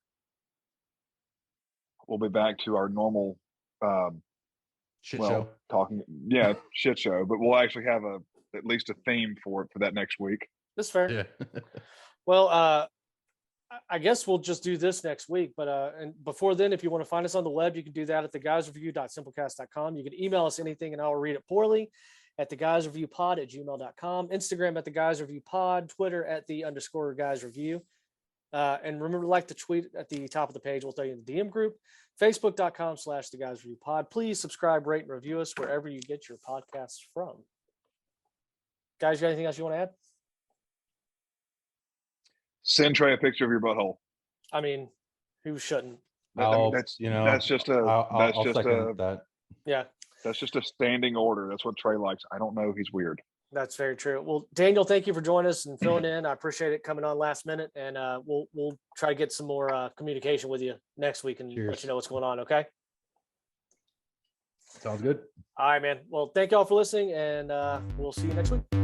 be back to our normal Show. talking. Yeah, shit show. But we'll actually have at least a theme for that next week. That's fair. Yeah. Well, I guess we'll just do this next week. But and before then, if you want to find us on the web, you can do that at theguysreview.simplecast.com. You can email us anything and I'll read it poorly at theguysreviewpod@gmail.com, Instagram at theguysreviewpod, Twitter at @the_guysreview. And remember, like the tweet at the top of the page, we'll throw you in the DM group, facebook.com/theguysreviewpod. Please subscribe, rate, and review us wherever you get your podcasts from. Guys, you got anything else you want to add? Send Trey a picture of your butthole. I mean, who shouldn't? That's just that. Yeah. That's just a standing order. That's what Trey likes. I don't know. He's weird. That's very true. Well, Daniel, thank you for joining us and filling in. I appreciate it coming on last minute, and we'll try to get some more communication with you next week and let you know what's going on. Okay. Sounds good. All right, man. Well, thank y'all for listening, and we'll see you next week.